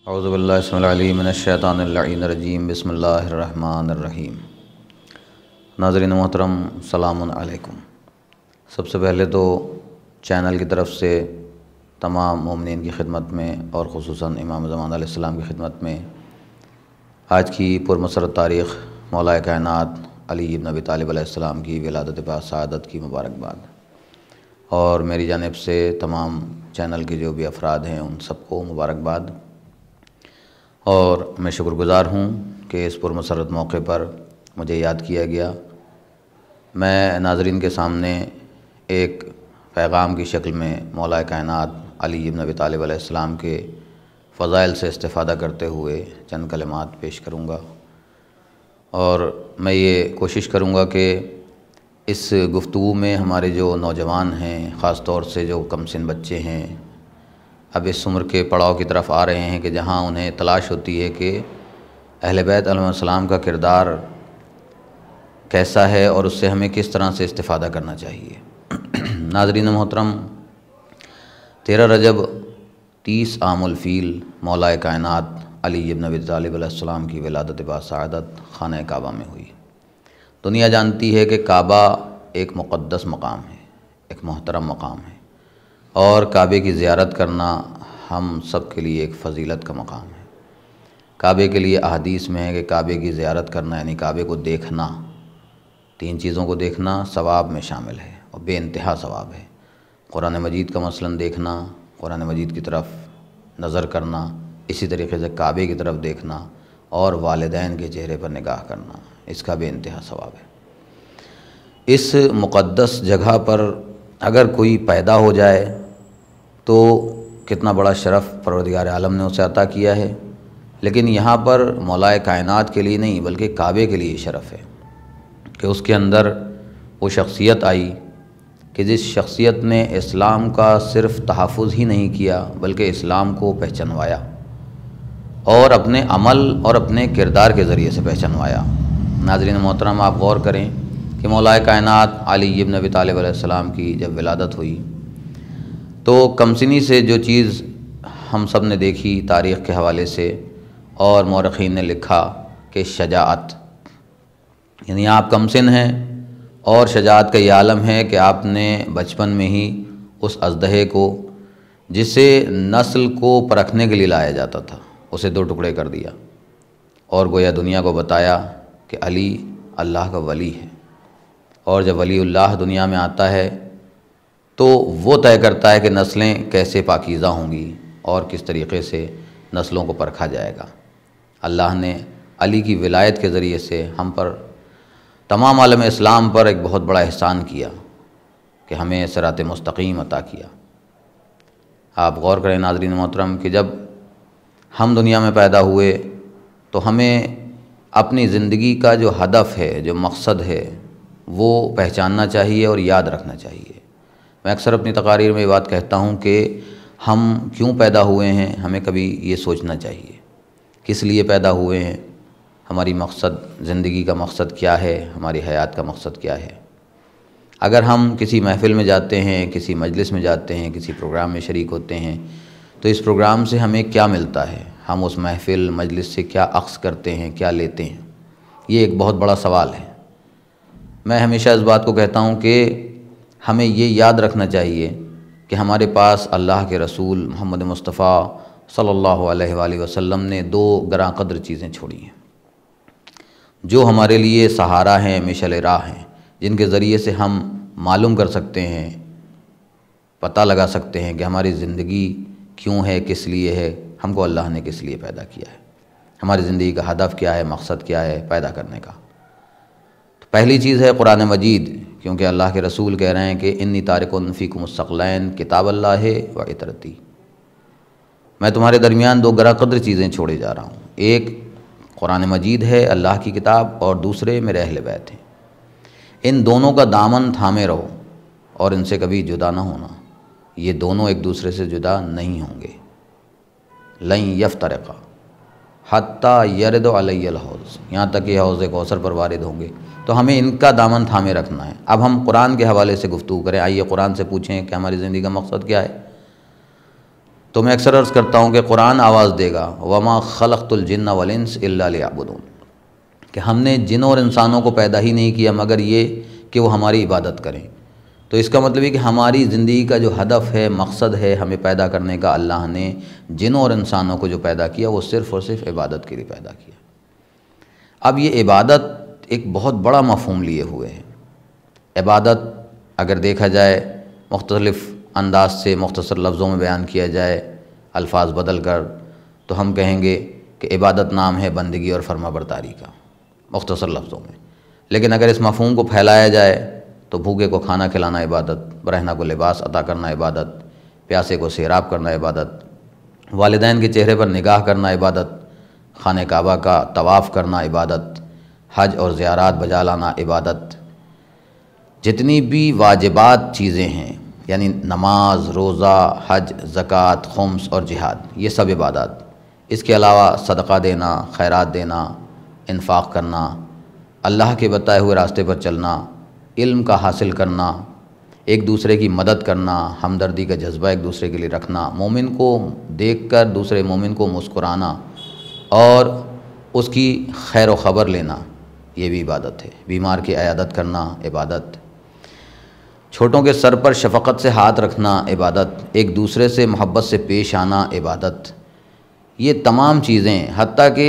اعوذ باللہ السمیع العلیم من الشیطان اللعین الرجیم بسم اللہ الرحمن الرحیم۔ ناظرین محترم، السلام علیکم۔ سب سے پہلے تو چینل کی طرف سے تمام مومنین کی خدمت میں اور خصوصاً امام زمان علیہ السلام کی خدمت میں آج کی پرمسرت تاریخ مولا کائنات علی ابن ابی طالب علیہ السلام کی ولادت سعادت کی مبارکباد، اور میری جانب سے تمام چینل کے جو بھی افراد ہیں ان سب کو مبارکباد۔ اور میں شکر گزار ہوں کہ اس پرمسرت موقع پر مجھے یاد کیا گیا۔ میں ناظرین کے سامنے ایک پیغام کی شکل میں مولا کائنات علی ابن ابی طالب علیہ السلام کے فضائل سے استفادہ کرتے ہوئے چند کلمات پیش کروں گا، اور میں یہ کوشش کروں گا کہ اس گفتگو میں ہمارے جو نوجوان ہیں، خاص طور سے جو کم سن بچے ہیں، اب اس عمر کے پڑاؤ کی طرف آ رہے ہیں کہ جہاں انہیں تلاش ہوتی ہے کہ اہل بیت علیہ السلام کا کردار کیسا ہے اور اس سے ہمیں کس طرح سے استفادہ کرنا چاہیے۔ ناظرین محترم، 13 رجب 30 عام الفیل مولا کائنات علی ابن ابی طالب علیہ السلام کی ولادت باسعادت خانہ کعبہ میں ہوئی۔ دنیا جانتی ہے کہ کعبہ ایک مقدس مقام ہے، ایک محترم مقام ہے، اور کعبے کی زیارت کرنا ہم سب کے لیے ایک فضیلت کا مقام ہے۔ کعبے کے لیے احادیث میں ہے کہ کعبے کی زیارت کرنا یعنی کعبے کو دیکھنا، 3 چیزوں کو دیکھنا ثواب میں شامل ہے اور بے انتہا ثواب ہے۔ قرآن مجید کا مثلاً دیکھنا، قرآن مجید کی طرف نظر کرنا، اسی طریقے سے کعبے کی طرف دیکھنا اور والدین کے چہرے پر نگاہ کرنا، اس کا بے انتہا ثواب ہے۔ اس مقدس جگہ پر اگر کوئی پیدا ہو جائے تو کتنا بڑا شرف پروردگار عالم نے اسے عطا کیا ہے، لیکن یہاں پر مولا کائنات کے لیے نہیں بلکہ کعبے کے لیے شرف ہے کہ اس کے اندر وہ شخصیت آئی کہ جس شخصیت نے اسلام کا صرف تحفظ ہی نہیں کیا بلکہ اسلام کو پہچنوایا، اور اپنے عمل اور اپنے کردار کے ذریعے سے پہچنوایا۔ ناظرین محترم، آپ غور کریں کہ مولا کائنات علی ابن ابی طالب علیہ السلام کی جب ولادت ہوئی تو کمسنی سے جو چیز ہم سب نے دیکھی تاریخ کے حوالے سے، اور مورخین نے لکھا کہ شجاعت، یعنی آپ کمسن ہیں اور شجاعت کا یہ عالم ہے کہ آپ نے بچپن میں ہی اس اژدہے کو جسے نسل کو پرکھنے کے لیے لایا جاتا تھا اسے 2 ٹکڑے کر دیا، اور گویا دنیا کو بتایا کہ علی اللہ کا ولی ہے، اور جب ولی اللہ دنیا میں آتا ہے تو وہ طے کرتا ہے کہ نسلیں کیسے پاکیزہ ہوں گی اور کس طریقے سے نسلوں کو پرکھا جائے گا۔ اللہ نے علی کی ولایت کے ذریعے سے ہم پر، تمام عالم اسلام پر ایک بہت بڑا احسان کیا کہ ہمیں صراط مستقیم عطا کیا۔ آپ غور کریں ناظرین محترم کہ جب ہم دنیا میں پیدا ہوئے تو ہمیں اپنی زندگی کا جو ہدف ہے، جو مقصد ہے، وہ پہچاننا چاہیے اور یاد رکھنا چاہیے۔ میں اکثر اپنی تقاریر میں یہ بات کہتا ہوں کہ ہم کیوں پیدا ہوئے ہیں، ہمیں کبھی یہ سوچنا چاہیے کس لیے پیدا ہوئے ہیں، ہماری مقصد، زندگی کا مقصد کیا ہے، ہماری حیات کا مقصد کیا ہے۔ اگر ہم کسی محفل میں جاتے ہیں، کسی مجلس میں جاتے ہیں، کسی پروگرام میں شریک ہوتے ہیں تو اس پروگرام سے ہمیں کیا ملتا ہے، ہم اس محفل مجلس سے کیا اخذ کرتے ہیں، کیا لیتے ہیں، یہ ایک بہت بڑا سوال ہے۔ میں ہمیشہ اس بات کو کہتا ہوں کہ ہمیں یہ یاد رکھنا چاہیے کہ ہمارے پاس اللہ کے رسول محمد مصطفیٰ صلی اللہ علیہ وآلہ وسلم نے 2 گراں قدر چیزیں چھوڑی ہیں جو ہمارے لیے سہارا ہیں، مشعل راہ ہیں، جن کے ذریعے سے ہم معلوم کر سکتے ہیں، پتہ لگا سکتے ہیں کہ ہماری زندگی کیوں ہے، کس لیے ہے، ہم کو اللہ نے کس لیے پیدا کیا ہے، ہماری زندگی کا ہدف کیا ہے، مقصد کیا ہے پیدا کرنے کا۔ تو پہلی چیز ہے قرآن مجید، کیونکہ اللہ کے رسول کہہ رہے ہیں کہ انی تارکن فیکم الثقلین کتاب اللہ و عطرتی، میں تمہارے درمیان 2 گراں قدر چیزیں چھوڑے جا رہا ہوں، ایک قرآن مجید ہے اللہ کی کتاب، اور دوسرے میرے اہل بیت ہیں۔ ان دونوں کا دامن تھامے رہو اور ان سے کبھی جدا نہ ہونا، یہ دونوں ایک دوسرے سے جدا نہیں ہوں گے۔ لن یفترقا حتیٰ یرد علی الحوض، یہاں تک کہ حوض کوثر پر وارد ہوں گے، تو ہمیں ان کا دامن تھامے رکھنا ہے۔ اب ہم قرآن کے حوالے سے گفتگو کریں، آئیے قرآن سے پوچھیں کہ ہماری زندگی کا مقصد کیا ہے۔ تو میں اکثر عرض کرتا ہوں کہ قرآن آواز دے گا وما خلقت الجن والانس الا لیعبدون، کہ ہم نے جن اور انسانوں کو پیدا ہی نہیں کیا مگر یہ کہ وہ ہماری عبادت کریں۔ تو اس کا مطلب ہے کہ ہماری زندگی کا جو ہدف ہے، مقصد ہے ہمیں پیدا کرنے کا، اللہ نے جن اور انسانوں کو جو پیدا کیا وہ صرف اور صرف عبادت کے لیے پیدا کیا۔ اب یہ عبادت ایک بہت بڑا مفہوم لیے ہوئے ہے۔ عبادت اگر دیکھا جائے مختلف انداز سے مختصر لفظوں میں بیان کیا جائے، الفاظ بدل کر، تو ہم کہیں گے کہ عبادت نام ہے بندگی اور فرما برداری کا، مختصر لفظوں میں۔ لیکن اگر اس مفہوم کو پھیلایا جائے تو بھوکے کو کھانا کھلانا عبادت، برہنہ کو لباس عطا کرنا عبادت، پیاسے کو سیراب کرنا عبادت، والدین کے چہرے پر نگاہ کرنا عبادت، خانہ کعبہ کا طواف کرنا عبادت، حج اور زیارات بجا لانا عبادت، جتنی بھی واجبات چیزیں ہیں یعنی نماز، روزہ، حج، زکوٰۃ، خمس اور جہاد، یہ سب عبادات۔ اس کے علاوہ صدقہ دینا، خیرات دینا، انفاق کرنا، اللہ کے بتائے ہوئے راستے پر چلنا، علم کا حاصل کرنا، ایک دوسرے کی مدد کرنا، ہمدردی کا جذبہ ایک دوسرے کے لیے رکھنا، مومن کو دیکھ کر دوسرے مومن کو مسکرانا اور اس کی خیر و خبر لینا، یہ بھی عبادت ہے۔ بیمار کی عیادت کرنا عبادت، چھوٹوں کے سر پر شفقت سے ہاتھ رکھنا عبادت، ایک دوسرے سے محبت سے پیش آنا عبادت، یہ تمام چیزیں، حتیٰ کہ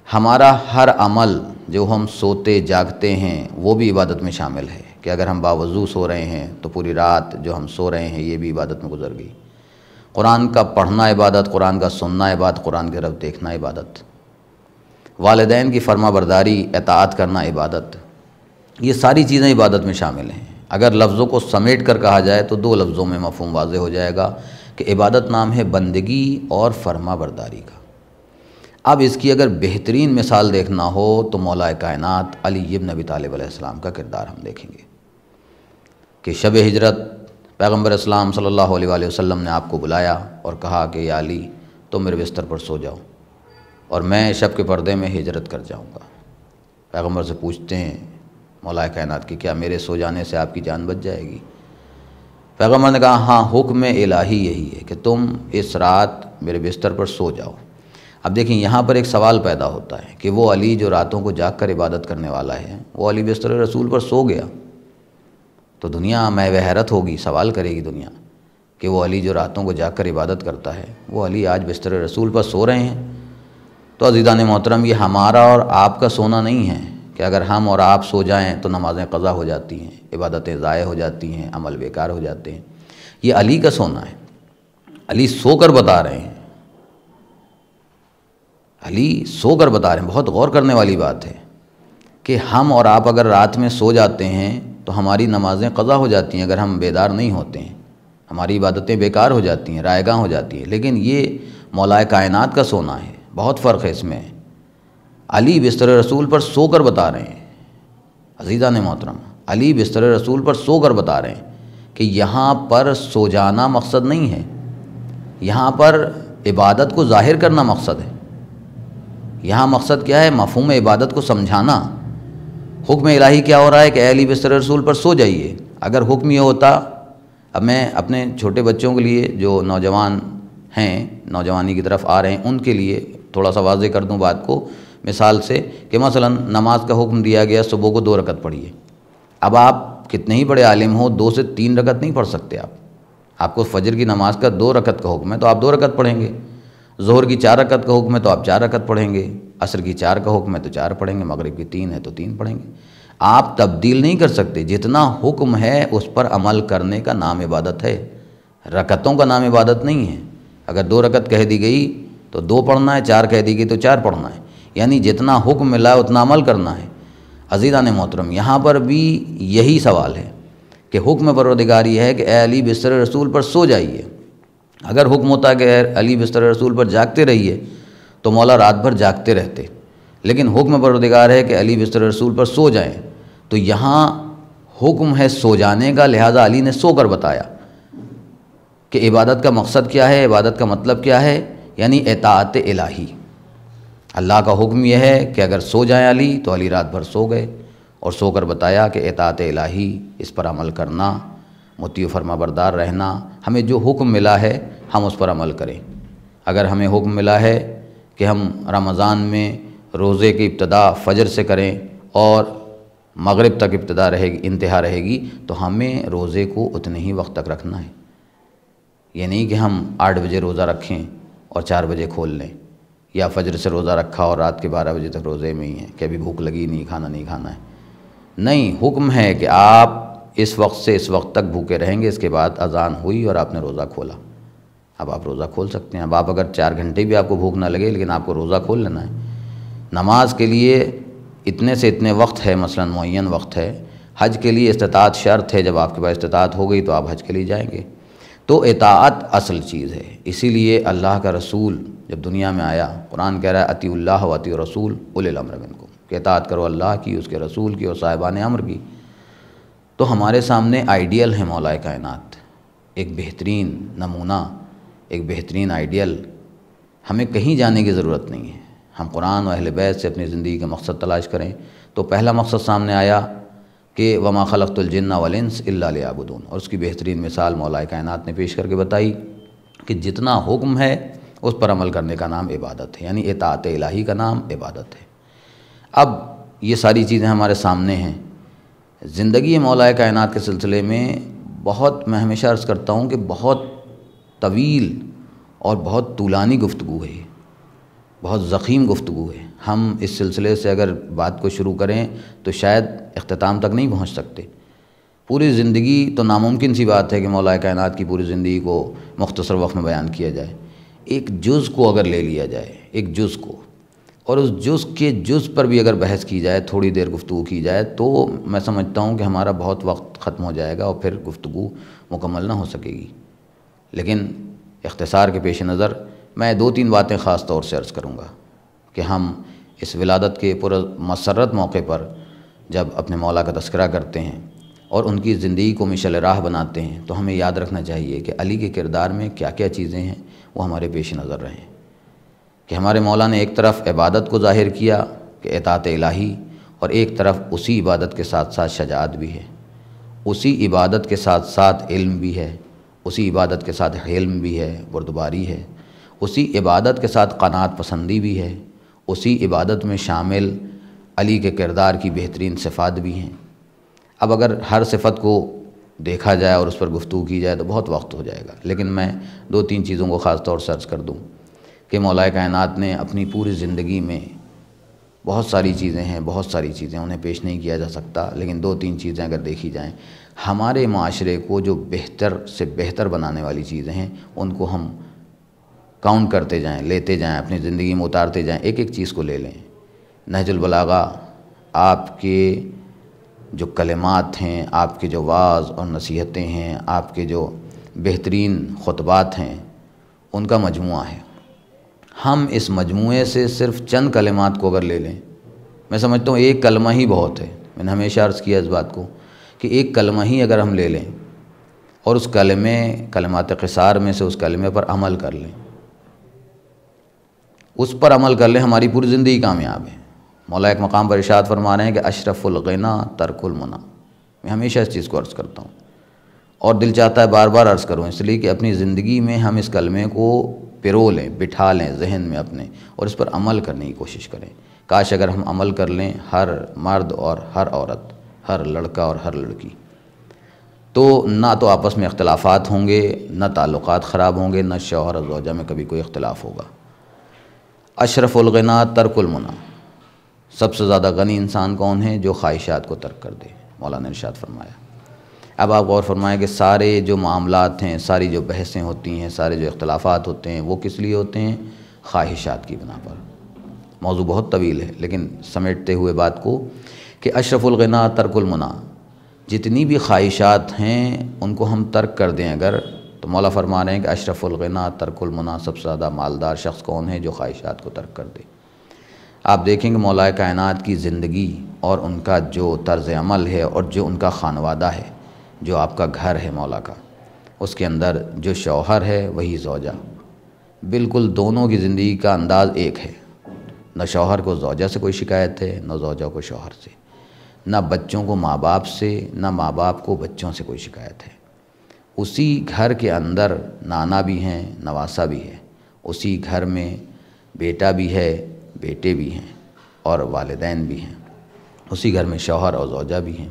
ہمارا ہر عمل جو ہم سوتے جاگتے ہیں وہ بھی عبادت میں شامل ہے، کہ اگر ہم باوضو سو رہے ہیں تو پوری رات جو ہم سو رہے ہیں یہ بھی عبادت میں گزر گئی۔ قرآن کا پڑھنا عبادت، قرآن کا سننا عبادت، قرآن کی طرف دیکھنا عبادت، والدین کی فرما برداری اطاعت کرنا عبادت، یہ ساری چیزیں عبادت میں شامل ہیں۔ اگر لفظوں کو سمیٹ کر کہا جائے تو دو لفظوں میں مفہوم واضح ہو جائے گا کہ عبادت نام ہے بندگی اور فرما برداری کا۔ اب اس کی اگر بہترین مثال دیکھنا ہو تو مولا کائنات علی بن ابی طالب علیہ السلام کا کردار ہم دیکھیں گے کہ شب ہجرت پیغمبر اسلام صلی اللہ علیہ وآلہ وسلم نے آپ کو بلایا اور کہا کہ یا علی تم میرے بستر پر سو جاؤ اور میں شب کے پردے میں ہجرت کر جاؤں گا۔ پیغمبر سے پوچھتے ہیں مولا کائنات کہ کیا میرے سو جانے سے آپ کی جان بچ جائے گی؟ پیغمبر نے کہا ہاں، حکم الہی یہی ہے کہ تم اس رات میرے بستر پر سو جاؤ۔ اب دیکھیں یہاں پر ایک سوال پیدا ہوتا ہے کہ وہ علی جو راتوں کو جاگ کر عبادت کرنے والا ہے، وہ علی بستر رسول پر سو گیا تو دنیا محو حیرت ہوگی، سوال کرے گی دنیا کہ وہ علی جو راتوں کو جاگ کر عبادت کرتا ہے، وہ علی آج بستر رسول پر سو رہے ہیں۔ تو عزیزان محترم، یہ ہمارا اور آپ کا سونا نہیں ہے کہ اگر ہم اور آپ سو جائیں تو نمازیں قضا ہو جاتی ہیں، عبادتیں ضائع ہو جاتی ہیں، عمل بیکار ہو جاتے ہیں۔ یہ علی کا سونا ہے، علی سو کر بتا رہے ہیں، علی سو کر بتا رہے ہیں۔ بہت غور کرنے والی بات ہے کہ ہم اور آپ اگر رات میں سو جاتے ہیں تو ہماری نمازیں قضا ہو جاتی ہیں، اگر ہم بیدار نہیں ہوتے ہیں ہماری عبادتیں بیکار ہو جاتی ہیں، رائے گاں ہو جاتی ہیں۔ لیکن یہ مولا کائنات کا سونا ہے، بہت فرق ہے اس میں۔ علی بستر رسول پر سو کر بتا رہے ہیں، عزیزان محترم، علی بستر رسول پر سو کر بتا رہے ہیں کہ یہاں پر سو جانا مقصد نہیں ہے، یہاں پر عبادت کو ظاہر کرنا مقصد ہے۔ یہاں مقصد کیا ہے؟ مفہوم عبادت کو سمجھانا۔ حکم الہی کیا ہو رہا ہے کہ اے علی بستر رسول پر سو جائیے۔ اگر حکم یہ ہوتا، اب میں اپنے چھوٹے بچوں کے لیے جو نوجوان ہیں، نوجوانی کی طرف آ رہے ہیں، ان کے لیے تھوڑا سا واضح کر دوں بات کو مثال سے کہ مثلا نماز کا حکم دیا گیا صبح کو 2 رکعت پڑھیے۔ اب آپ کتنے ہی بڑے عالم ہو، 2 سے 3 رکعت نہیں پڑھ سکتے آپ کو فجر کی نماز کا 2 رکعت کا حکم ہے تو آپ 2 رکعت پڑھیں گے، ظہر کی 4 رکعت کا حکم ہے تو آپ 4 رکعت پڑھیں گے، عصر کی 4 کا حکم ہے تو 4 پڑھیں گے، مغرب کی 3 ہے تو 3 پڑھیں گے۔ آپ تبدیل نہیں کر سکتے، جتنا حکم ہے اس پر عمل کرنے کا نام عبادت ہے، رکعتوں کا نام عبادت نہیں ہے۔ اگر 2 رکعت کہہ دی گئی تو 2 پڑھنا ہے، 4 کہہ دی گئی تو 4 پڑھنا ہے، یعنی جتنا حکم ملا اتنا عمل کرنا ہے۔ عزیزان محترم، یہاں پر بھی یہی سوال ہے کہ حکم پروردگار یہ ہے کہ اے علی بستر رسول پر سو جائیے۔ اگر حکم ہوتا کہ اے علی بستر رسول پر جاگتے رہیے تو مولا رات بھر جاگتے رہتے، لیکن حکم پروردگار ہے کہ علی بستر رسول پر سو جائیں، تو یہاں حکم ہے سو جانے کا، لہذا علی نے سو کر بتایا کہ عبادت کا مقصد کیا ہے، عبادت کا مطلب کیا ہے، یعنی اطاعت الہی۔ اللہ کا حکم یہ ہے کہ اگر سو جائیں علی تو علی رات بھر سو گئے اور سو کر بتایا کہ اطاعت الہی، اس پر عمل کرنا، مطیع و فرما بردار رہنا، ہمیں جو حکم ملا ہے ہم اس پر عمل کریں۔ اگر ہمیں حکم ملا ہے کہ ہم رمضان میں روزے کی ابتدا فجر سے کریں اور مغرب تک انتہا رہے گی، تو ہمیں روزے کو اتنے ہی وقت تک رکھنا ہے۔ یہ نہیں کہ ہم 8 بجے روزہ رکھیں اور 4 بجے کھول لیں، یا فجر سے روزہ رکھا اور رات کے 12 بجے تک روزے میں ہی ہیں کہ ابھی بھوک لگی نہیں کھانا ہے۔ نہیں، حکم ہے کہ آپ اس وقت سے اس وقت تک بھوکے رہیں گے، اس کے بعد اذان ہوئی اور آپ نے روزہ کھولا، اب آپ روزہ کھول سکتے ہیں۔ اب آپ اگر 4 گھنٹے بھی آپ کو بھوک نہ لگے لیکن آپ کو روزہ کھول لینا ہے۔ نماز کے لیے اتنے سے اتنے وقت ہے، مثلا معین وقت ہے۔ حج کے لیے استطاعت شرط ہے، جب آپ کے پاس استطاعت ہو گئی تو آپ حج کے لیے جائیں گے۔ تو اطاعت اصل چیز ہے، اسی لیے اللہ کا رسول جب دنیا میں آیا، قرآن کہہ رہا ہے اطیعوا اللہ و اطیعوا الرسول اولی الامر منکم، کہ اطاعت کرو اللہ کی، اس کے رسول کی اور صاحبان امر کی۔ تو ہمارے سامنے آئیڈیل ہے مولا کائنات، ایک بہترین نمونہ، ایک بہترین آئیڈیل۔ ہمیں کہیں جانے کی ضرورت نہیں ہے، ہم قرآن و اہل بیت سے اپنی زندگی کا مقصد تلاش کریں۔ تو پہلا مقصد سامنے آیا کہ وما خلقت الجن والانس الا لیعبدون، اور اس کی بہترین مثال مولا کائنات نے پیش کر کے بتائی کہ جتنا حکم ہے اس پر عمل کرنے کا نام عبادت ہے، یعنی اطاعت الہی کا نام عبادت ہے۔ اب یہ ساری چیزیں ہمارے سامنے ہیں۔ زندگی مولا کائنات کے سلسلے میں میں ہمیشہ عرض کرتا ہوں کہ بہت طویل اور بہت طولانی گفتگو ہے، بہت ضخیم گفتگو ہے۔ ہم اس سلسلے سے اگر بات کو شروع کریں تو شاید اختتام تک نہیں پہنچ سکتے۔ پوری زندگی تو ناممکن سی بات ہے کہ مولا کائنات کی پوری زندگی کو مختصر وقت میں بیان کیا جائے۔ ایک جز کو اگر لے لیا جائے، ایک جز کو، اور اس جز کے جز پر بھی اگر بحث کی جائے، تھوڑی دیر گفتگو کی جائے، تو میں سمجھتا ہوں کہ ہمارا بہت وقت ختم ہو جائے گا اور پھر گفتگو مکمل نہ ہو سکے گی۔ لیکن اختصار کے پیش نظر میں 2-3 باتیں خاص طور سے عرض کروں گا کہ ہم اس ولادت کے مسرت موقع پر جب اپنے مولا کا تذکرہ کرتے ہیں اور ان کی زندگی کو مشعل راہ بناتے ہیں، تو ہمیں یاد رکھنا چاہیے کہ علی کے کردار میں کیا کیا چیزیں ہیں وہ ہمارے پیش نظر رہیں، کہ ہمارے مولا نے ایک طرف عبادت کو ظاہر کیا کہ اطاعت الہی، اور ایک طرف اسی عبادت کے ساتھ ساتھ شجاعت بھی ہے، اسی عبادت کے ساتھ ساتھ علم بھی ہے، اسی عبادت کے ساتھ حلم بھی ہے، بردباری ہے، اسی عبادت کے ساتھ قناعت پسندی بھی ہے، اسی عبادت میں شامل علی کے کردار کی بہترین صفات بھی ہیں۔ اب اگر ہر صفت کو دیکھا جائے اور اس پر گفتگو کی جائے تو بہت وقت ہو جائے گا، لیکن میں 2-3 چیزوں کو خاص طور سے عرض کر دوں کہ مولا کائنات نے اپنی پوری زندگی میں بہت ساری چیزیں انہیں پیش نہیں کیا جا سکتا، لیکن 2-3 چیزیں اگر دیکھی جائیں، ہمارے معاشرے کو جو بہتر سے بہتر بنانے والی چیزیں ہیں ان کو ہم کاؤنٹ کرتے جائیں، لیتے جائیں، اپنی زندگی میں اتارتے جائیں، ایک ایک چیز کو لے لیں۔ نہج البلاغہ، آپ کے جو کلمات ہیں، آپ کے جو وعظ اور نصیحتیں ہیں، آپ کے جو بہترین خطبات ہیں، ان کا مجموعہ ہے۔ ہم اس مجموعے سے صرف چند کلمات کو اگر لے لیں، میں سمجھتا ہوں ایک کلمہ ہی بہت ہے۔ میں نے ہمیشہ عرض کیا اس بات کو کہ ایک کلمہ ہی اگر ہم لے لیں اور اس کلمات قصار میں سے اس کلمے پر عمل کر لیں، اس پر عمل کر لیں، ہماری پوری زندگی کامیاب ہے۔ مولا ایک مقام پر ارشاد فرما رہے ہیں کہ اشرف الغنا ترک المنی۔ میں ہمیشہ اس چیز کو عرض کرتا ہوں اور دل چاہتا ہے بار بار عرض کروں، اس لیے کہ اپنی زندگی میں ہم اس کلمے کو پرو لیں، بٹھا لیں ذہن میں اپنے، اور اس پر عمل کرنے کی کوشش کریں۔ کاش اگر ہم عمل کر لیں، ہر مرد اور ہر عورت، ہر لڑکا اور ہر لڑکی، تو نہ تو آپس میں اختلافات ہوں گے، نہ تعلقات خراب ہوں گے، نہ شوہر اور زوجہ میں کبھی کوئی اختلاف ہوگا۔ اشرف الغنا ترک المنی، سب سے زیادہ غنی انسان کون ہے؟ جو خواہشات کو ترک کر دے، مولا نے ارشاد فرمایا۔ اب آپ غور فرمائیں کہ سارے جو معاملات ہیں، ساری جو بحثیں ہوتی ہیں، سارے جو اختلافات ہوتے ہیں، وہ کس لیے ہوتے ہیں؟ خواہشات کی بنا پر۔ موضوع بہت طویل ہے لیکن سمیٹتے ہوئے بات کو کہ اشرف الغنا ترک المنی، جتنی بھی خواہشات ہیں ان کو ہم ترک کر دیں اگر، تو مولا فرما رہے ہیں کہ اشرف الغنا ترک المنی، سب سے زیادہ مالدار شخص کون ہے؟ جو خواہشات کو ترک کر دے۔ آپ دیکھیں کہ مولا کائنات کی زندگی اور ان کا جو طرز عمل ہے اور جو ان کا خانوادہ ہے، جو آپ کا گھر ہے مولا کا، اس کے اندر جو شوہر ہے وہی زوجہ، بالکل دونوں کی زندگی کا انداز ایک ہے۔ نہ شوہر کو زوجہ سے کوئی شکایت ہے، نہ زوجہ کو شوہر سے، نہ بچوں کو ماں باپ سے، نہ ماں باپ کو بچوں سے کوئی شکایت ہے۔ اسی گھر کے اندر نانا بھی ہیں، نواسا بھی ہے، اسی گھر میں بیٹا بھی ہے، بیٹے بھی ہیں اور والدین بھی ہیں، اسی گھر میں شوہر اور زوجہ بھی ہیں۔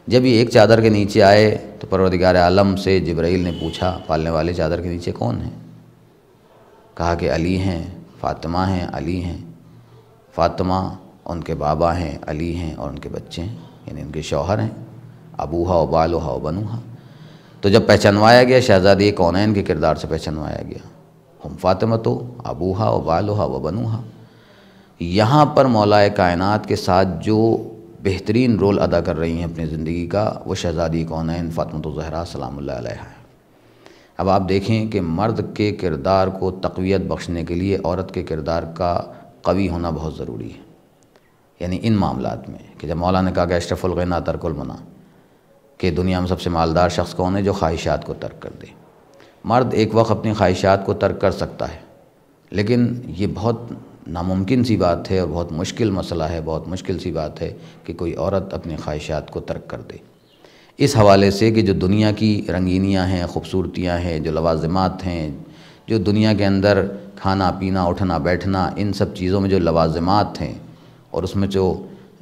جب یہ ایک چادر کے نیچے آئے تو پروردگار عالم سے جبرائیل نے پوچھا پالنے والے چادر کے نیچے کون ہیں؟ کہا کہ علی ہیں، فاطمہ ہیں، علی ہیں۔ فاطمہ ان کے بابا ہیں، علی ہیں اور ان کے بچے ہیں، یعنی ان کے شوہر ہیں، ابوہا و بالوہا و بنوہا۔ تو جب پہچانوایا گیا شہزادی کونین کے کردار سے پہچانوایا گیا، ہم فاطمہ تو ابوہا و بالوہا و بنوہا۔ یہاں پر مولا کائنات کے ساتھ جو بہترین رول ادا کر رہی ہیں اپنی زندگی کا، وہ شہزادی کونین فاطمہ الزہرا سلام اللہ علیہا ہے۔ اب آپ دیکھیں کہ مرد کے کردار کو تقویت بخشنے کے لیے عورت کے کردار کا قوی ہونا بہت ضروری ہے، یعنی ان معاملات میں کہ جب مولا نے کہا کہ اشرف الغنا ترک المنع، کہ دنیا میں سب سے مالدار شخص کون ہے؟ جو خواہشات کو ترک کر دے۔ مرد ایک وقت اپنی خواہشات کو ترک کر سکتا ہے، لیکن یہ بہت ناممکن سی بات ہے اور بہت مشکل مسئلہ ہے، بہت مشکل سی بات ہے کہ کوئی عورت اپنی خواہشات کو ترک کر دے۔ اس حوالے سے کہ جو دنیا کی رنگینیاں ہیں، خوبصورتیاں ہیں، جو لوازمات ہیں، جو دنیا کے اندر کھانا پینا اٹھنا بیٹھنا، ان سب چیزوں میں جو لوازمات ہیں اور اس میں جو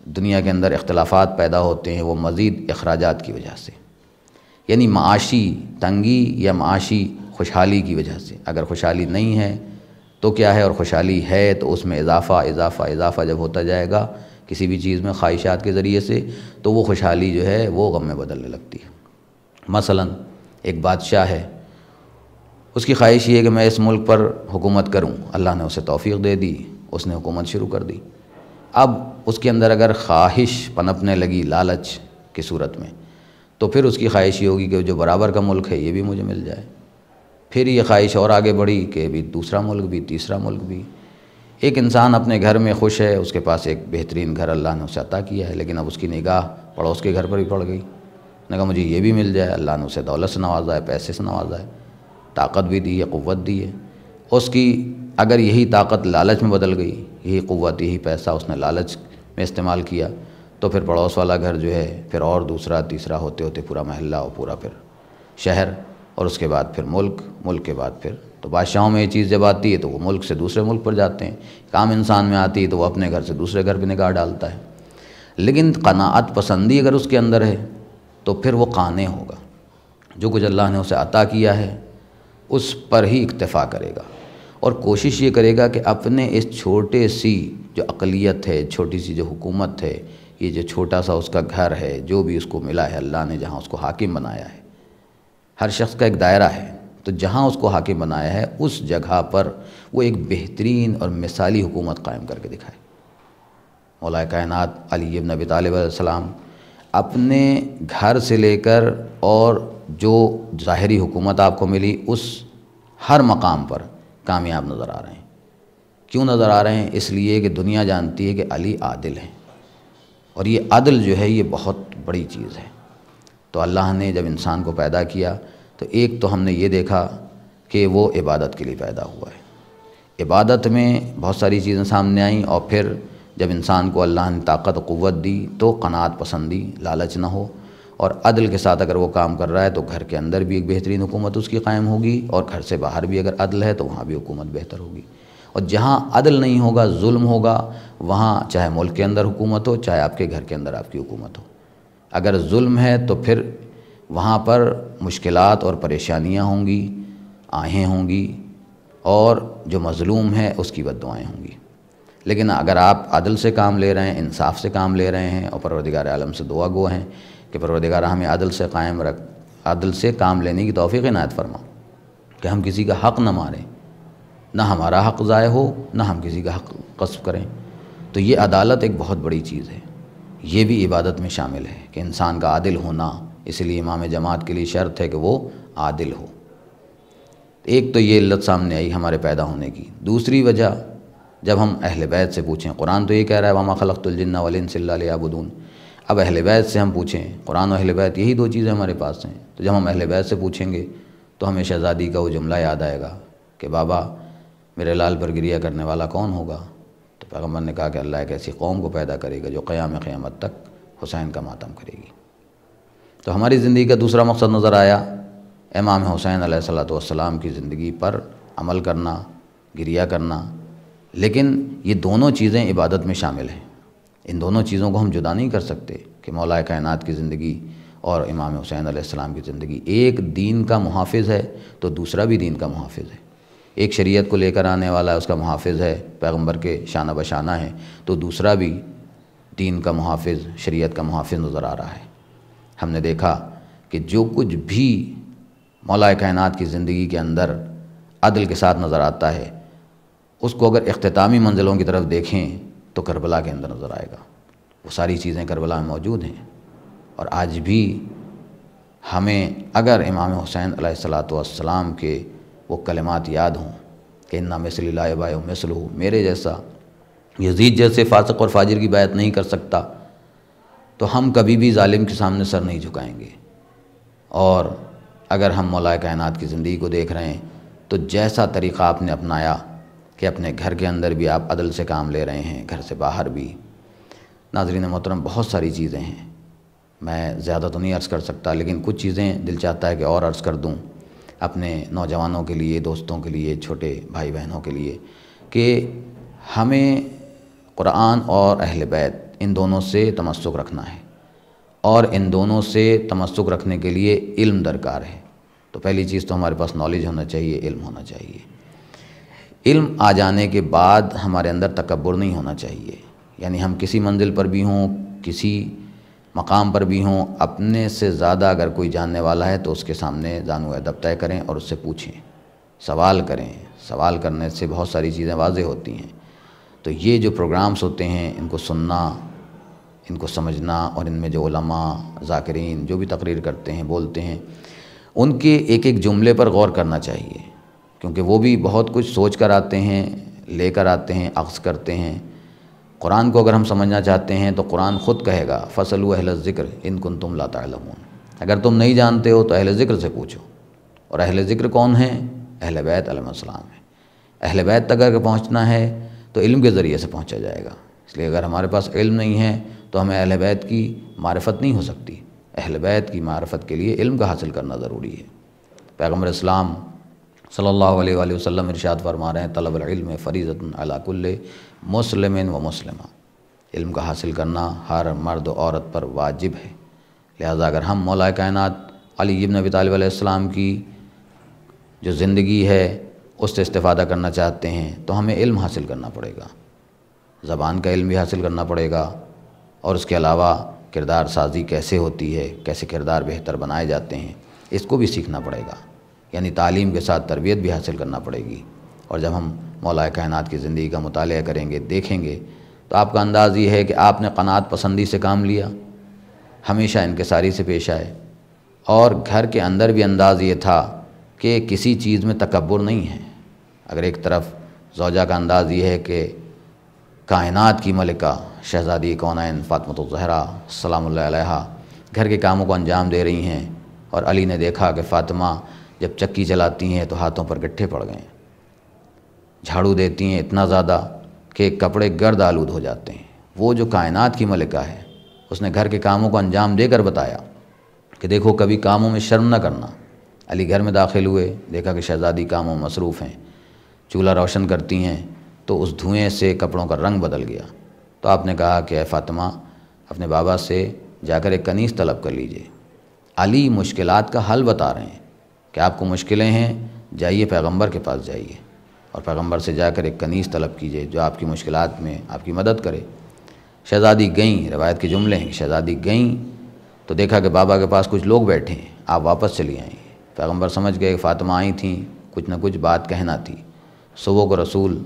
دنیا کے اندر اختلافات پیدا ہوتے ہیں، وہ مزید اخراجات کی وجہ سے، یعنی معاشی تنگی یا معاشی خوشحالی کی وجہ سے۔ اگر خوشحالی نہیں ہے تو کیا ہے، اور خوشحالی ہے تو اس میں اضافہ اضافہ اضافہ جب ہوتا جائے گا کسی بھی چیز میں خواہشات کے ذریعے سے، تو وہ خوشحالی جو ہے وہ غم میں بدلنے لگتی ہے۔ مثلا ایک بادشاہ ہے، اس کی خواہش یہ ہے کہ میں اس ملک پر حکومت کروں، اللہ نے اسے توفیق دے دی، اس نے حکومت شروع کر دی۔ اب اس کے اندر اگر خواہش پنپنے لگی لالچ کی صورت میں، تو پھر اس کی خواہش یہ ہوگی کہ جو برابر کا ملک ہے یہ بھی مجھے مل جائے۔ پھر یہ خواہش اور آگے بڑھی کہ بھی دوسرا ملک بھی، تیسرا ملک بھی۔ ایک انسان اپنے گھر میں خوش ہے، اس کے پاس ایک بہترین گھر اللہ نے اسے عطا کیا ہے، لیکن اب اس کی نگاہ پڑوس کے گھر پر ہی پڑ گئی۔ نے کہا مجھے یہ بھی مل جائے، اللہ نے اسے دولت سے نوازا ہے، پیسے سے نوازا ہے، طاقت بھی دی ہے، قوت دی ہے۔ اس کی اگر یہی طاقت لالچ میں بدل گئی، یہی قوت یہی پیسہ اس نے لالچ میں استعمال کیا، تو پھر پڑوس والا گھر جو ہے پھر اور دوسرا تیسرا ہوتے ہوتے پورا محلہ اور پورا پھر شہر، اور اس کے بعد پھر ملک، ملک کے بعد پھر تو بادشاہوں میں یہ چیز جب آتی ہے تو وہ ملک سے دوسرے ملک پر جاتے ہیں، کام انسان میں آتی ہے تو وہ اپنے گھر سے دوسرے گھر پہ نگاہ ڈالتا ہے۔ لیکن قناعت پسندی اگر اس کے اندر ہے تو پھر وہ قانع ہوگا، جو کچھ اللہ نے اسے عطا کیا ہے اس پر ہی اکتفا کرے گا، اور کوشش یہ کرے گا کہ اپنے اس چھوٹے سی جو اقلیت ہے، چھوٹی سی جو حکومت ہے، یہ جو چھوٹا سا اس کا گھر ہے، جو بھی اس کو ملا ہے اللہ نے جہاں اس کو حاکم بنایا ہے، ہر شخص کا ایک دائرہ ہے، تو جہاں اس کو حاکم بنایا ہے اس جگہ پر وہ ایک بہترین اور مثالی حکومت قائم کر کے دکھائے۔ مولا کائنات علی بن ابی طالب علیہ السلام اپنے گھر سے لے کر اور جو ظاہری حکومت آپ کو ملی اس ہر مقام پر کامیاب نظر آ رہے ہیں۔ کیوں نظر آ رہے ہیں؟ اس لیے کہ دنیا جانتی ہے کہ علی عادل ہیں، اور یہ عدل جو ہے یہ بہت بڑی چیز ہے۔ تو اللہ نے جب انسان کو پیدا کیا تو ایک تو ہم نے یہ دیکھا کہ وہ عبادت کے لیے پیدا ہوا ہے، عبادت میں بہت ساری چیزیں سامنے آئیں، اور پھر جب انسان کو اللہ نے طاقت و قوت دی تو قناعت پسندی، لالچ نہ ہو، اور عدل کے ساتھ اگر وہ کام کر رہا ہے تو گھر کے اندر بھی ایک بہترین حکومت اس کی قائم ہوگی، اور گھر سے باہر بھی اگر عدل ہے تو وہاں بھی حکومت بہتر ہوگی۔ اور جہاں عدل نہیں ہوگا، ظلم ہوگا، وہاں چاہے ملک کے اندر حکومت ہو، چاہے آپ کے گھر کے اندر آپ کی حکومت ہو، اگر ظلم ہے تو پھر وہاں پر مشکلات اور پریشانیاں ہوں گی، آہیں ہوں گی، اور جو مظلوم ہے اس کی بد دعائیں ہوں گی۔ لیکن اگر آپ عدل سے کام لے رہے ہیں، انصاف سے کام لے رہے ہیں، اور پروردگار عالم سے دعا گو ہیں کہ پروردگار ہمیں عدل سے قائم رکھ، عدل سے کام لینے کی توفیق عنایت فرما، کہ ہم کسی کا حق نہ ماریں، نہ ہمارا حق ضائع ہو، نہ ہم کسی کا حق غصب کریں۔ تو یہ عدالت ایک بہت بڑی چیز ہے، یہ بھی عبادت میں شامل ہے کہ انسان کا عادل ہونا، اس لیے امام جماعت کے لیے شرط ہے کہ وہ عادل ہو۔ ایک تو یہ علت سامنے آئی ہمارے پیدا ہونے کی۔ دوسری وجہ جب ہم اہل بیت سے پوچھیں، قرآن تو یہ کہہ رہا ہے وَمَا خَلَقْتُ الْجِنَّ وَالْإِنسَ إِلَّا لِيَعْبُدُونِ، اب اہل بیت سے ہم پوچھیں، قرآن و اہل بیت یہی دو چیزیں ہمارے پاس ہیں، تو جب ہم اہل بیت سے پوچھیں گے تو ہمیں شہزادی کا وہ جملہ یاد آئے گا کہ بابا میرے لال پر گریہ کرنے والا کون ہوگا؟ تو پیغمبر نے کہا کہ اللہ ایک ایسی قوم کو پیدا کرے گا جو قیامت تک حسین کا ماتم کرے گی۔ تو ہماری زندگی کا دوسرا مقصد نظر آیا امام حسین علیہ الصلوۃ والسلام کی زندگی پر عمل کرنا، گریہ کرنا، لیکن یہ دونوں چیزیں عبادت میں شامل ہیں۔ ان دونوں چیزوں کو ہم جدا نہیں کر سکتے کہ مولا کائنات کی زندگی اور امام حسین علیہ السلام کی زندگی، ایک دین کا محافظ ہے تو دوسرا بھی دین کا محافظ ہے۔ ایک شریعت کو لے کر آنے والا ہے، اس کا محافظ ہے، پیغمبر کے شانہ بشانہ ہے، تو دوسرا بھی دین کا محافظ، شریعت کا محافظ نظر آ رہا ہے۔ ہم نے دیکھا کہ جو کچھ بھی مولا کائنات کی زندگی کے اندر عدل کے ساتھ نظر آتا ہے، اس کو اگر اختتامی منزلوں کی طرف دیکھیں تو کربلا کے اندر نظر آئے گا۔ وہ ساری چیزیں کربلا میں موجود ہیں، اور آج بھی ہمیں اگر امام حسین علیہ الصلوۃ والسلام کے وہ کلمات یاد ہوں کہ اِنَّ مِثْلِی لَا یَبَایعُ مِثْلُهُ، میرے جیسا یزید جیسے فاسق اور فاجر کی بیعت نہیں کر سکتا، تو ہم کبھی بھی ظالم کے سامنے سر نہیں جھکائیں گے۔ اور اگر ہم مولا کائنات کی زندگی کو دیکھ رہے ہیں تو جیسا طریقہ آپ نے اپنایا کہ اپنے گھر کے اندر بھی آپ عدل سے کام لے رہے ہیں، گھر سے باہر بھی۔ ناظرین محترم، بہت ساری چیزیں ہیں، میں زیادہ تو نہیں عرض کر سکتا، لیکن کچھ چیزیں دل چاہتا ہے کہ اور عرض کر دوں اپنے نوجوانوں کے لیے، دوستوں کے لیے، چھوٹے بھائی بہنوں کے لیے، کہ ہمیں قرآن اور اہل بیت ان دونوں سے تمسک رکھنا ہے، اور ان دونوں سے تمسک رکھنے کے لیے علم درکار ہے۔ تو پہلی چیز تو ہمارے پاس نالج ہونا چاہیے، علم ہونا چاہیے۔ علم آ جانے کے بعد ہمارے اندر تکبر نہیں ہونا چاہیے، یعنی ہم کسی منزل پر بھی ہوں، کسی مقام پر بھی ہوں، اپنے سے زیادہ اگر کوئی جاننے والا ہے تو اس کے سامنے زانو ادب طے کریں اور اس سے پوچھیں، سوال کریں۔ سوال کرنے سے بہت ساری چیزیں واضح ہوتی ہیں۔ تو یہ جو پروگرامز ہوتے ہیں، ان کو سننا، ان کو سمجھنا، اور ان میں جو علماء، ذاکرین جو بھی تقریر کرتے ہیں، بولتے ہیں، ان کے ایک ایک جملے پر غور کرنا چاہیے، کیونکہ وہ بھی بہت کچھ سوچ کر آتے ہیں، لے کر آتے ہیں، اخذ کرتے ہیں۔ قرآن کو اگر ہم سمجھنا چاہتے ہیں تو قرآن خود کہے گا فَاسْأَلُوا أَهْلَ الذِّكْرِ إِن كُنتُمْ لَا تَعْلَمُونَ، اگر تم نہیں جانتے ہو تو اہل ذکر سے پوچھو۔ اور اہل ذکر کون ہیں؟ اہل بیت علیہ السلام ہیں۔ اہل بیت تک اگر پہنچنا ہے تو علم کے ذریعے سے پہنچا جائے گا، اس لیے اگر ہمارے پاس علم نہیں ہے تو ہمیں اہل بیت کی معرفت نہیں ہو سکتی۔ اہل بیت کی معرفت کے لیے علم کا حاصل کرنا ضروری ہے۔ پیغمبر اسلام صلی اللہ علیہ وآلہ وسلم ارشاد فرما رہے ہیں طلب العلم فریضۃ علی کل مسلم و مسلمہ، علم کا حاصل کرنا ہر مرد و عورت پر واجب ہے۔ لہذا اگر ہم مولا کائنات علی ابن ابی طالب علیہ السلام کی جو زندگی ہے اس سے استفادہ کرنا چاہتے ہیں تو ہمیں علم حاصل کرنا پڑے گا، زبان کا علم بھی حاصل کرنا پڑے گا، اور اس کے علاوہ کردار سازی کیسے ہوتی ہے، کیسے کردار بہتر بنائے جاتے ہیں، اس کو بھی سیکھنا پڑے گا، یعنی تعلیم کے ساتھ تربیت بھی حاصل کرنا پڑے گی۔ اور جب ہم مولا کائنات کی زندگی کا مطالعہ کریں گے، دیکھیں گے، تو آپ کا انداز یہ ہے کہ آپ نے قناعت پسندی سے کام لیا، ہمیشہ انکساری سے پیش آئے، اور گھر کے اندر بھی انداز یہ تھا کہ کسی چیز میں تکبر نہیں ہے۔ اگر ایک طرف زوجہ کا انداز یہ ہے کہ کائنات کی ملکہ شہزادی کونین فاطمۃ الزہرا سلام اللہ علیہا گھر کے کاموں کو انجام دے رہی ہیں، اور علی نے دیکھا کہ فاطمہ جب چکی چلاتی ہیں تو ہاتھوں پر گٹھے پڑ گئے، جھاڑو دیتی ہیں اتنا زیادہ کہ کپڑے گرد آلود ہو جاتے ہیں۔ وہ جو کائنات کی ملکہ ہے، اس نے گھر کے کاموں کو انجام دے کر بتایا کہ دیکھو کبھی کاموں میں شرم نہ کرنا۔ علی گھر میں داخل ہوئے، دیکھا کہ شہزادی کاموں میں مصروف ہیں، چولہا روشن کرتی ہیں تو اس دھوئیں سے کپڑوں کا رنگ بدل گیا۔ تو آپ نے کہا کہ اے فاطمہ، اپنے بابا سے جا کر ایک کنیز طلب کر لیجئے۔ علی مشکلات کا حل بتا رہے ہیں کہ آپ کو مشکلیں ہیں، جائیے پیغمبر کے پاس جائیے، اور پیغمبر سے جا کر ایک کنیز طلب کیجئے جو آپ کی مشکلات میں آپ کی مدد کرے۔ شہزادی گئیں، روایت کے جملے ہیں کہ شہزادی گئیں تو دیکھا کہ بابا کے پاس کچھ لوگ بیٹھے ہیں، آپ واپس چلی آئیں۔ پیغمبر سمجھ گئے کہ فاطمہ آئی تھیں، کچھ نہ کچھ بات کہنا تھی۔ صبح کو رسول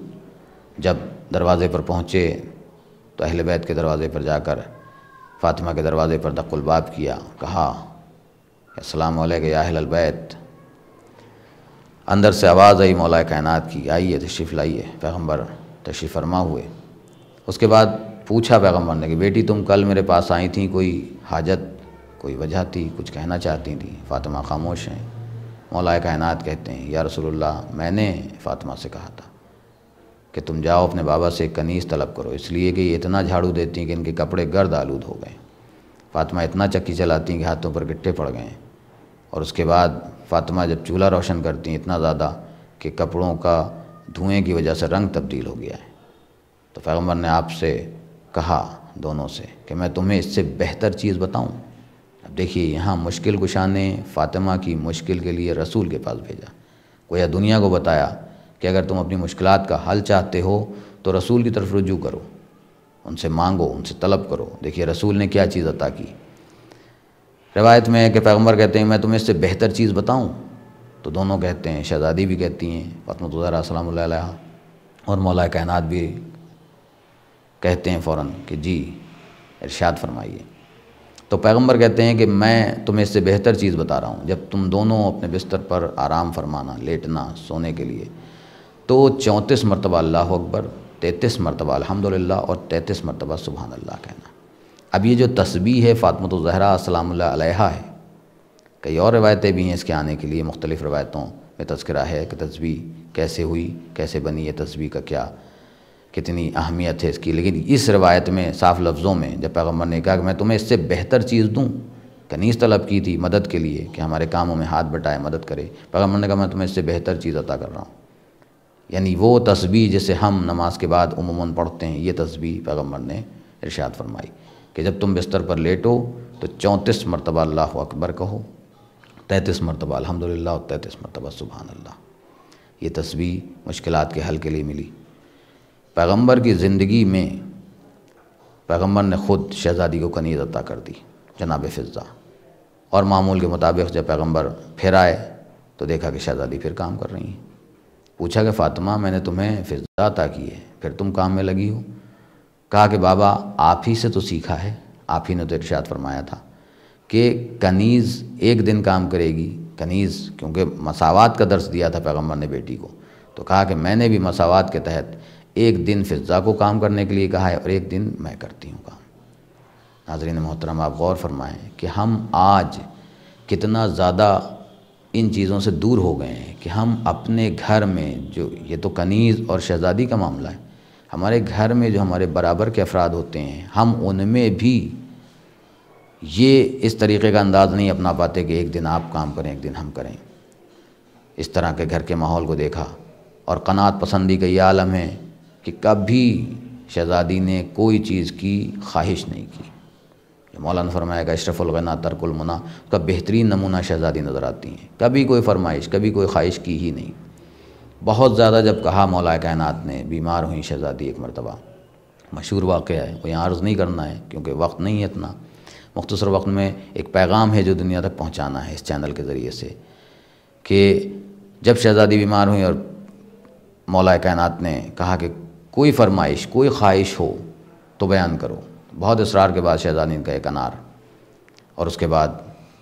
جب دروازے پر پہنچے تو اہل بیت کے دروازے پر جا کر فاطمہ کے دروازے پر دق الباب کیا، کہا السلام علیکم یا اہل البیت۔ اندر سے آواز آئی مولا کائنات کی، آئیے تشریف لائیے۔ پیغمبر تشریف فرما ہوئے۔ اس کے بعد پوچھا پیغمبر نے کہ بیٹی تم کل میرے پاس آئی تھیں، کوئی حاجت، کوئی وجہ تھی، کچھ کہنا چاہتی تھیں؟ فاطمہ خاموش ہیں۔ مولا کائنات کہتے ہیں یا رسول اللہ، میں نے فاطمہ سے کہا تھا کہ تم جاؤ اپنے بابا سے کنیز طلب کرو، اس لیے کہ یہ اتنا جھاڑو دیتی ہیں کہ ان کے کپڑے گرد آلود ہو گئے۔ فاطمہ اتنا چکی چلاتی ہیں کہ ہاتھوں پر گٹھے پڑ گئے۔ اور اس کے بعد فاطمہ جب چولہا روشن کرتی ہیں اتنا زیادہ کہ کپڑوں کا دھوئیں کی وجہ سے رنگ تبدیل ہو گیا ہے، تو پیغمبر نے آپ سے کہا دونوں سے کہ میں تمہیں اس سے بہتر چیز بتاؤں۔ اب دیکھیے یہاں مشکل کشا نے فاطمہ کی مشکل کے لیے رسول کے پاس بھیجا، گویا دنیا کو بتایا کہ اگر تم اپنی مشکلات کا حل چاہتے ہو تو رسول کی طرف رجوع کرو، ان سے مانگو، ان سے طلب کرو۔ دیکھیے رسول نے کیا چیز عطا کی۔ روایت میں ہے کہ پیغمبر کہتے ہیں میں تمہیں اس سے بہتر چیز بتاؤں، تو دونوں کہتے ہیں، شہزادی بھی کہتی ہیں فاطمہ الزہرا سلام اللہ علیہا، اور مولا کائنات بھی کہتے ہیں فوراً کہ جی ارشاد فرمائیے۔ تو پیغمبر کہتے ہیں کہ میں تمہیں اس سے بہتر چیز بتا رہا ہوں، جب تم دونوں اپنے بستر پر آرام فرمانا، لیٹنا، سونے کے لیے، تو 34 مرتبہ اللہ اکبر، 33 مرتبہ الحمدللہ اور 33 مرتبہ سبحان اللہ کہنا۔ اب یہ جو تسبیح ہے فاطمہ الزہرا سلام اللہ علیہا ہے، کئی اور روایتیں بھی ہیں اس کے آنے کے لیے، مختلف روایتوں میں تذکرہ ہے کہ تسبیح کیسے ہوئی، کیسے بنی، یہ تسبیح کا کیا کتنی اہمیت ہے اس کی، لیکن اس روایت میں صاف لفظوں میں جب پیغمبر نے کہا کہ میں تمہیں اس سے بہتر چیز دوں، کنیز طلب کی تھی مدد کے لیے کہ ہمارے کاموں میں ہاتھ بٹائے، مدد کرے، پیغمبر نے کہا میں تمہیں اس سے بہتر چیز عطا کر رہا ہوں، یعنی وہ تسبیح جسے ہم نماز کے بعد عموماً پڑھتے ہیں، یہ تسبیح پیغمبر نے ارشاد فرمائی کہ جب تم بستر پر لیٹو تو 34 مرتبہ اللہ اکبر کہو، 33 مرتبہ الحمدللہ اور 33 مرتبہ سبحان اللہ۔ یہ تسبیح مشکلات کے حل کے لیے ملی۔ پیغمبر کی زندگی میں پیغمبر نے خود شہزادی کو کنیز عطا کر دی، جناب فضہ، اور معمول کے مطابق جب پیغمبر پھر آئے تو دیکھا کہ شہزادی پھر کام کر رہی ہیں۔ پوچھا کہ فاطمہ میں نے تمہیں فضہ عطا کی ہے، پھر تم کام میں لگی ہو؟ کہا کہ بابا آپ ہی سے تو سیکھا ہے، آپ ہی نے تو ارشاد فرمایا تھا کہ کنیز ایک دن کام کرے گی، کنیز کیونکہ مساوات کا درس دیا تھا پیغمبر نے بیٹی کو، تو کہا کہ میں نے بھی مساوات کے تحت ایک دن فضہ کو کام کرنے کے لیے کہا ہے اور ایک دن میں کرتی ہوں کام۔ ناظرین محترم آپ غور فرمائیں کہ ہم آج کتنا زیادہ ان چیزوں سے دور ہو گئے ہیں کہ ہم اپنے گھر میں جو یہ تو کنیز اور شہزادی کا معاملہ ہے، ہمارے گھر میں جو ہمارے برابر کے افراد ہوتے ہیں ہم ان میں بھی یہ اس طریقے کا انداز نہیں اپنا پاتے کہ ایک دن آپ کام کریں ایک دن ہم کریں۔ اس طرح کے گھر کے ماحول کو دیکھا، اور قناعت پسندی کا یہ عالم ہے کہ کبھی شہزادی نے کوئی چیز کی خواہش نہیں کی۔ مولانا فرمایا کہ اشرف الغنا ترک المنا، اس کا بہترین نمونہ شہزادی نظر آتی ہیں، کبھی کوئی فرمائش، کبھی کوئی خواہش کی ہی نہیں۔ بہت زیادہ جب کہا مولا کائنات نے، بیمار ہوئی شہزادی ایک مرتبہ، مشہور واقعہ ہے، وہ یہاں عرض نہیں کرنا ہے کیونکہ وقت نہیں ہے اتنا، مختصر وقت میں ایک پیغام ہے جو دنیا تک پہنچانا ہے اس چینل کے ذریعے سے، کہ جب شہزادی بیمار ہوئی اور مولا کائنات نے کہا کہ کوئی فرمائش، کوئی خواہش ہو تو بیان کرو، بہت اصرار کے بعد شہزادی نے کہا ایک انار، اور اس کے بعد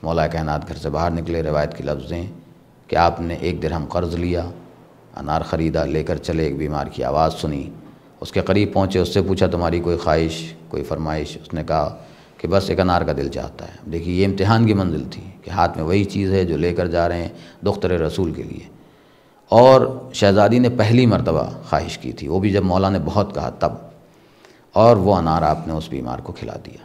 مولا کائنات گھر سے باہر نکلے۔ روایت کی لفظ ہیں کہ آپ نے 1 درہم قرض لیا، انار خریدا، لے کر چلے، ایک بیمار کی آواز سنی، اس کے قریب پہنچے، اس سے پوچھا تمہاری کوئی خواہش، کوئی فرمائش؟ اس نے کہا کہ بس ایک انار کا دل چاہتا ہے۔ دیکھیے یہ امتحان کی منزل تھی کہ ہاتھ میں وہی چیز ہے جو لے کر جا رہے ہیں دختر رسول کے لیے، اور شہزادی نے پہلی مرتبہ خواہش کی تھی، وہ بھی جب مولا نے بہت کہا تب، اور وہ انار آپ نے اس بیمار کو کھلا دیا۔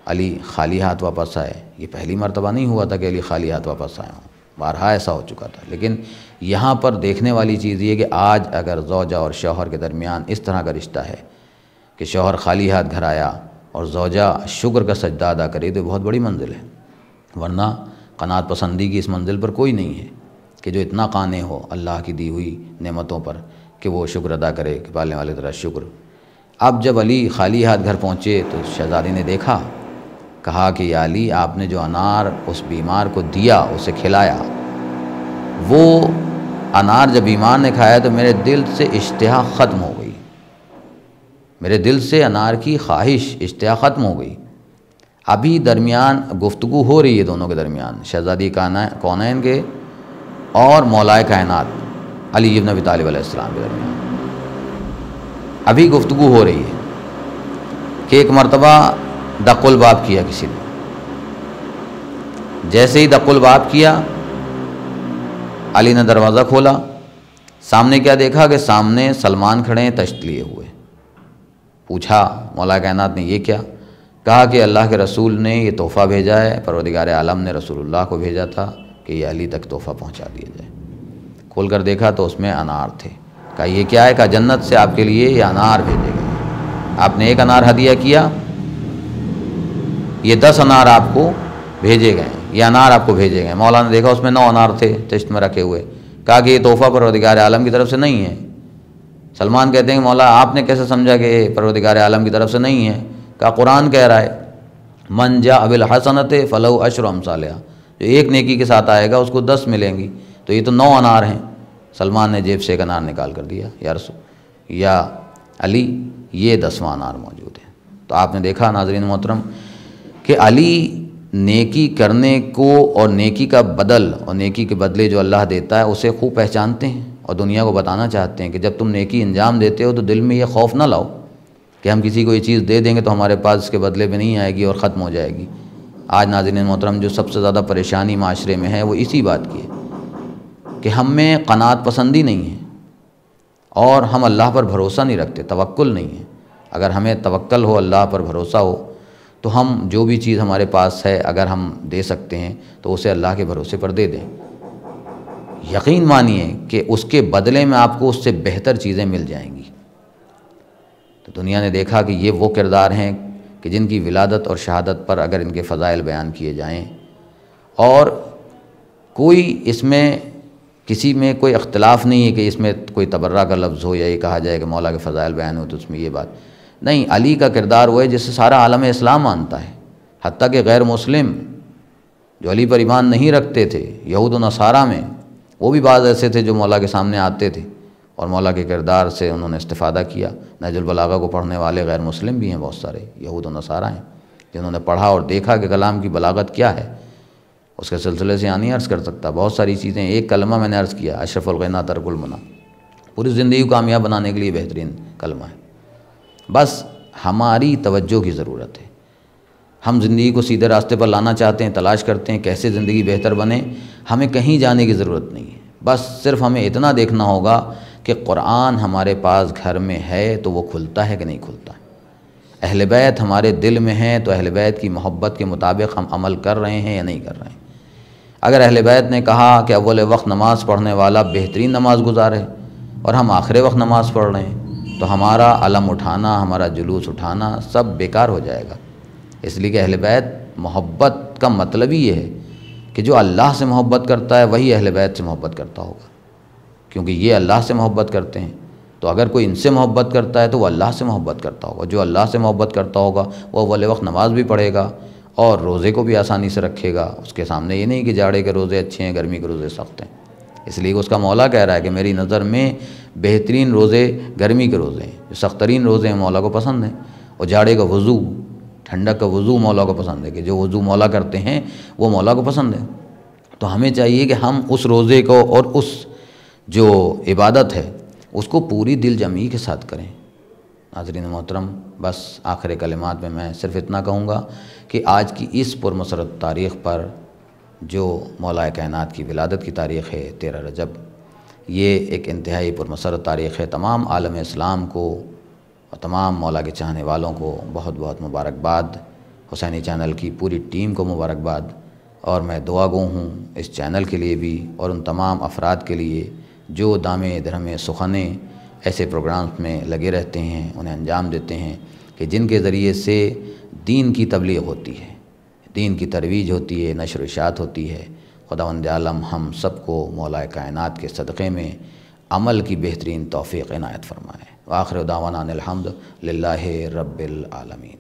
علی خالی ہاتھ واپس آئے، یہ پہلی مرتبہ نہیں ہوا تھا کہ علی خالی ہاتھ واپس آئے ہوں، بارہا ایسا ہو چکا تھا، لیکن یہاں پر دیکھنے والی چیز یہ کہ آج اگر زوجہ اور شوہر کے درمیان اس طرح کا رشتہ ہے کہ شوہر خالی ہاتھ گھر آیا اور زوجہ شکر کا سجدہ ادا کرے تو بہت بڑی منزل ہے، ورنہ قناعت پسندی کی اس منزل پر کوئی نہیں ہے کہ جو اتنا قانع ہو اللہ کی دی ہوئی نعمتوں پر کہ وہ شکر ادا کرے کہ پالنے والے طرح شکر۔ اب جب علی خالی ہاتھ گھر پہنچے تو شہزادی نے دیکھا، کہا کہ یا علی آپ نے جو انار اس بیمار کو دیا، اسے کھلایا، وہ انار جب بیمار نے کھایا تو میرے دل سے اشتہا ختم ہو گئی، میرے دل سے انار کی خواہش اشتہا ختم ہو گئی۔ ابھی درمیان گفتگو ہو رہی ہے دونوں کے درمیان، شہزادی کونین کے اور مولا کائنات علی ابن ابی طالب علیہ السلام کے درمیان ابھی گفتگو ہو رہی ہے کہ ایک مرتبہ دق الباب کیا کسی نے، جیسے ہی دق الباب کیا علی نے دروازہ کھولا، سامنے کیا دیکھا کہ سامنے سلمان کھڑے ہیں تشت لیے ہوئے۔ پوچھا مولا کائنات نے یہ کیا؟ کہا کہ اللہ کے رسول نے یہ تحفہ بھیجا ہے، پروردگار عالم نے رسول اللہ کو بھیجا تھا کہ یہ علی تک تحفہ پہنچا دیا جائے۔ کھول کر دیکھا تو اس میں انار تھے۔ کہا یہ کیا ہے؟ کہا جنت سے آپ کے لیے یہ انار بھیجے گئے۔ آپ نے ایک انار ہدیہ کیا، یہ 10 انار آپ کو بھیجے گئے، یہ انار آپ کو بھیجے گئے۔ مولا نے دیکھا اس میں 9 انار تھے چشت میں رکھے ہوئے۔ کہا کہ یہ تحفہ پروردگار عالم کی طرف سے نہیں ہے۔ سلمان کہتے ہیں کہ مولا آپ نے کیسے سمجھا کہ یہ پروردگار عالم کی طرف سے نہیں ہے؟ کہا قرآن کہہ رہا ہے من جاء بالحسنۃ فلہ عشر امثالہا، جو ایک نیکی کے ساتھ آئے گا اس کو 10 ملیں گی، تو یہ تو 9 انار ہیں۔ سلمان نے جیب سے ایک انار نکال کر دیا، یا علی یہ 10واں انار موجود ہے۔ تو آپ نے دیکھا ناظرین محترم کہ علی نیکی کرنے کو اور نیکی کا بدل اور نیکی کے بدلے جو اللہ دیتا ہے اسے خوب پہچانتے ہیں، اور دنیا کو بتانا چاہتے ہیں کہ جب تم نیکی انجام دیتے ہو تو دل میں یہ خوف نہ لاؤ کہ ہم کسی کو یہ چیز دے دیں گے تو ہمارے پاس اس کے بدلے میں نہیں آئے گی اور ختم ہو جائے گی۔ آج ناظرین محترم جو سب سے زیادہ پریشانی معاشرے میں ہے وہ اسی بات کی ہے کہ ہم میں قناعت پسندی نہیں ہے، اور ہم اللہ پر بھروسہ نہیں رکھتے، توکل نہیں ہے۔ اگر ہمیں توکل ہو، اللہ پر بھروسہ ہو، تو ہم جو بھی چیز ہمارے پاس ہے اگر ہم دے سکتے ہیں تو اسے اللہ کے بھروسے پر دے دیں۔ یقین مانیے کہ اس کے بدلے میں آپ کو اس سے بہتر چیزیں مل جائیں گی۔ تو دنیا نے دیکھا کہ یہ وہ کردار ہیں کہ جن کی ولادت اور شہادت پر اگر ان کے فضائل بیان کیے جائیں، اور کوئی اس میں کسی میں کوئی اختلاف نہیں ہے کہ اس میں کوئی تبرہ کا لفظ ہو یا یہ کہا جائے کہ مولا کے فضائل بیان ہو تو اس میں یہ بات نہیں۔ علی کا کردار وہ ہے جسے سارا عالم اسلام مانتا ہے، حتیٰ کہ غیر مسلم جو علی پر ایمان نہیں رکھتے تھے یہود و نصارہ میں، وہ بھی بعض ایسے تھے جو مولا کے سامنے آتے تھے اور مولا کے کردار سے انہوں نے استفادہ کیا۔ نہج البلاغہ کو پڑھنے والے غیر مسلم بھی ہیں، بہت سارے یہود و نصارہ ہیں جنہوں نے پڑھا اور دیکھا کہ کلام کی بلاغت کیا ہے۔ اس کے سلسلے سے نہیں عرض کر سکتا، بہت ساری چیزیں، ایک کلمہ میں نے عرض کیا اشرف الغنیٰ ترک المنیٰ، پوری زندگی کو کامیاب بنانے کے لیے بہترین کلمہ ہے۔ بس ہماری توجہ کی ضرورت ہے، ہم زندگی کو سیدھے راستے پر لانا چاہتے ہیں، تلاش کرتے ہیں کیسے زندگی بہتر بنے، ہمیں کہیں جانے کی ضرورت نہیں ہے۔ بس صرف ہمیں اتنا دیکھنا ہوگا کہ قرآن ہمارے پاس گھر میں ہے تو وہ کھلتا ہے کہ نہیں کھلتا، اہل بیت ہمارے دل میں ہیں تو اہل بیت کی محبت کے مطابق ہم عمل کر رہے ہیں یا نہیں کر رہے ہیں۔ اگر اہل بیت نے کہا کہ اول وقت نماز پڑھنے والا بہترین نماز گزار ہے اور ہم آخر وقت نماز پڑھ رہے ہیں تو ہمارا علم اٹھانا، ہمارا جلوس اٹھانا سب بیکار ہو جائے گا۔ اس لیے کہ اہل بیت محبت کا مطلب ہی یہ ہے کہ جو اللہ سے محبت کرتا ہے وہی اہل بیت سے محبت کرتا ہوگا، کیونکہ یہ اللہ سے محبت کرتے ہیں۔ تو اگر کوئی ان سے محبت کرتا ہے تو وہ اللہ سے محبت کرتا ہوگا، جو اللہ سے محبت کرتا ہوگا وہ اول وقت نماز بھی پڑھے گا اور روزے کو بھی آسانی سے رکھے گا۔ اس کے سامنے یہ نہیں کہ جاڑے کے روزے اچھے ہیں، گرمی کے روزے سخت ہیں۔ اس لیے کہ اس کا مولا کہہ رہا ہے کہ میری نظر میں بہترین روزے گرمی کے روزے ہیں، جو سخت ترین روزے ہیں مولا کو پسند ہیں، اور جاڑے کا وضو، ٹھنڈک کا وضو مولا کو پسند ہے، کہ جو وضو مولا کرتے ہیں وہ مولا کو پسند ہے۔ تو ہمیں چاہیے کہ ہم اس روزے کو اور اس جو عبادت ہے اس کو پوری دل جمعی کے ساتھ کریں۔ ناظرین محترم، بس آخر کلمات میں میں صرف اتنا کہوں گا کہ آج کی اس پرمسرت تاریخ پر جو مولا کائنات کی ولادت کی تاریخ ہے 13 رجب، یہ ایک انتہائی پرمسرت تاریخ ہے۔ تمام عالم اسلام کو اور تمام مولا کے چاہنے والوں کو بہت بہت مبارکباد، حسینی چینل کی پوری ٹیم کو مبارکباد، اور میں دعا گو ہوں اس چینل کے لیے بھی اور ان تمام افراد کے لیے جو دامے درہمے سخنے ایسے پروگرامز میں لگے رہتے ہیں، انہیں انجام دیتے ہیں، کہ جن کے ذریعے سے دین کی تبلیغ ہوتی ہے، دین کی ترویج ہوتی ہے، نشر و اشاعت ہوتی ہے۔ خداوند عالم ہم سب کو مولا کائنات کے صدقے میں عمل کی بہترین توفیق عنایت فرمائے۔ وآخر دعوانا ان الحمد للہ رب العالمین۔